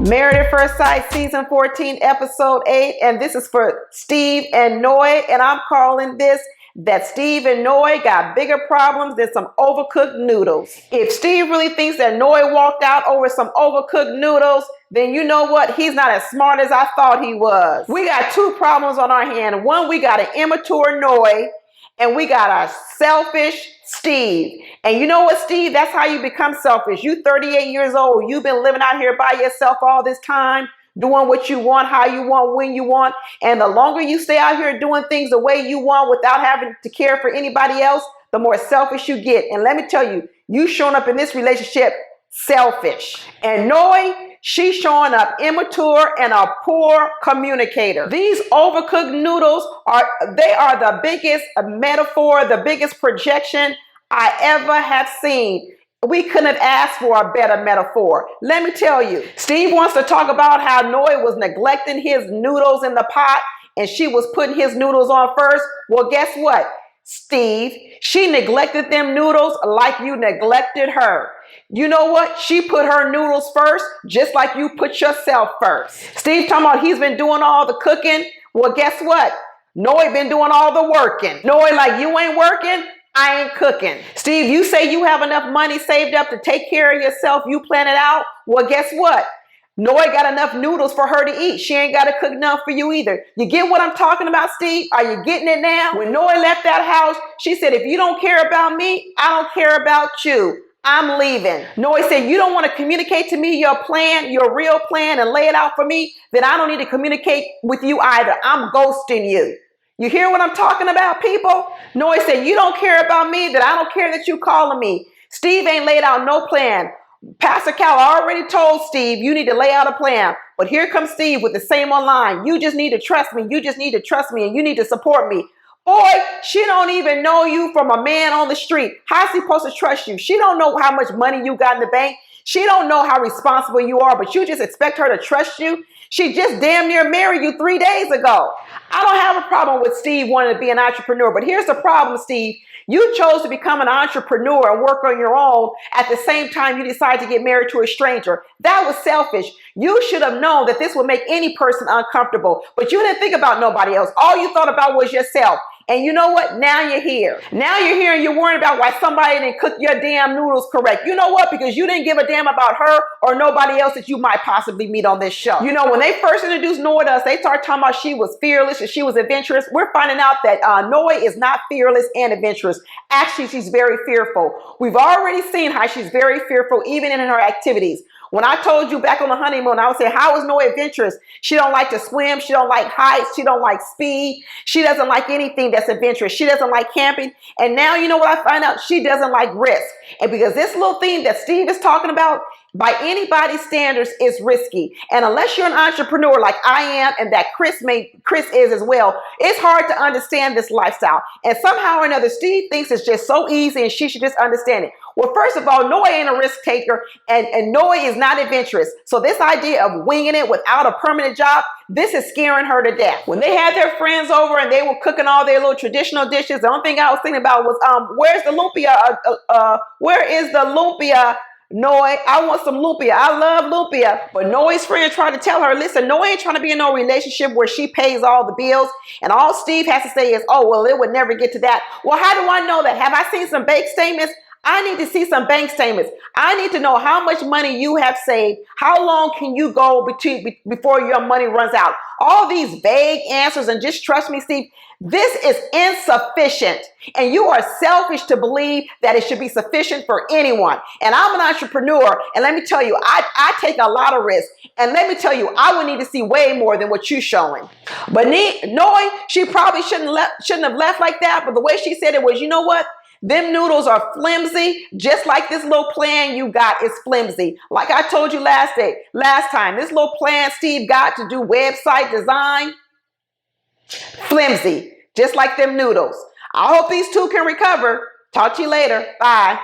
Married at First Sight, Season 14, Episode 8, and this is for Steve and Noy, and I'm calling this that Steve and Noy got bigger problems than some overcooked noodles. If Steve really thinks that Noy walked out over some overcooked noodles, then you know what? He's not as smart as I thought he was. We got two problems on our hand. One, we got an immature Noy, and we got a selfish Steve. And you know what, Steve? That's how you become selfish. You 38 years old. You've been living out here by yourself all this time, doing what you want, how you want, when you want. And the longer you stay out here doing things the way you want without having to care for anybody else, the more selfish you get. And let me tell you, you showing up in this relationship selfish. And Noy, she's showing up immature and a poor communicator. These overcooked noodles are the biggest metaphor, the biggest projection I ever have seen. We couldn't have asked for a better metaphor. Let me tell you, Steve wants to talk about how Noy was neglecting his noodles in the pot and she was putting his noodles on first. Well, guess what, Steve? She neglected them noodles like you neglected her. You know what? She put her noodles first, just like you put yourself first. Steve talking about he's been doing all the cooking. Well, guess what? Noy been doing all the working. Noy like, you ain't working, I ain't cooking. Steve, you say you have enough money saved up to take care of yourself. You plan it out. Well, guess what? Noy got enough noodles for her to eat. She ain't got to cook enough for you either. You get what I'm talking about, Steve? Are you getting it now? When Noy left that house, she said, if you don't care about me, I don't care about you. I'm leaving. Noy said, you don't want to communicate to me your plan, your real plan, and lay it out for me, then I don't need to communicate with you either. I'm ghosting you. You hear what I'm talking about, people? Noy said, you don't care about me, then I don't care that you calling me. Steve ain't laid out no plan. Pastor Cal already told Steve, you need to lay out a plan. But here comes Steve with the same online. You just need to trust me. You just need to trust me, and you need to support me. Boy, she don't even know you from a man on the street. How's she supposed to trust you? She don't know how much money you got in the bank. She don't know how responsible you are, but you just expect her to trust you? She just damn near married you 3 days ago. I don't have a problem with Steve wanting to be an entrepreneur, but here's the problem, Steve. You chose to become an entrepreneur and work on your own. At the same time, you decided to get married to a stranger. That was selfish. You should have known that this would make any person uncomfortable, but you didn't think about nobody else. All you thought about was yourself. And you know what? Now you're here. Now you're here and you're worrying about why somebody didn't cook your damn noodles correct. You know what? Because you didn't give a damn about her or nobody else that you might possibly meet on this show. You know, when they first introduced Noy to us, they started talking about she was fearless and she was adventurous. We're finding out that Noy is not fearless and adventurous. Actually, she's very fearful. We've already seen how she's very fearful even in her activities. When I told you back on the honeymoon, I would say, how is Noy adventurous? She don't like to swim. She don't like heights. She don't like speed. She doesn't like anything that's adventurous. She doesn't like camping. And now you know what I find out? She doesn't like risk. And because this little thing that Steve is talking about, by anybody's standards, is risky. And unless you're an entrepreneur like I am and that Chris is as well, it's hard to understand this lifestyle. And somehow or another, Steve thinks it's just so easy and she should just understand it. Well, first of all, Noy ain't a risk taker and Noy is not adventurous. So this idea of winging it without a permanent job, this is scaring her to death. When they had their friends over and they were cooking all their little traditional dishes, the only thing I was thinking about was, where's the lumpia? Where is the lumpia? Noy, I want some lumpia. I love lumpia. But Noy's friend tried to tell her, listen, Noy ain't trying to be in no relationship where she pays all the bills. And all Steve has to say is, oh, well, it would never get to that. Well, how do I know that? Have I seen some bank statements? I need to see some bank statements. I need to know how much money you have saved. How long can you go before your money runs out? All these vague answers, and just trust me, Steve, this is insufficient. And you are selfish to believe that it should be sufficient for anyone. And I'm an entrepreneur, and let me tell you, I take a lot of risks. And let me tell you, I would need to see way more than what you're showing. But Noy, she probably shouldn't have left like that. But the way she said it was, you know what? Them noodles are flimsy, just like this little plan you got is flimsy. Like I told you last time, this little plan Steve got to do website design, flimsy, just like them noodles. I hope these two can recover. Talk to you later. Bye.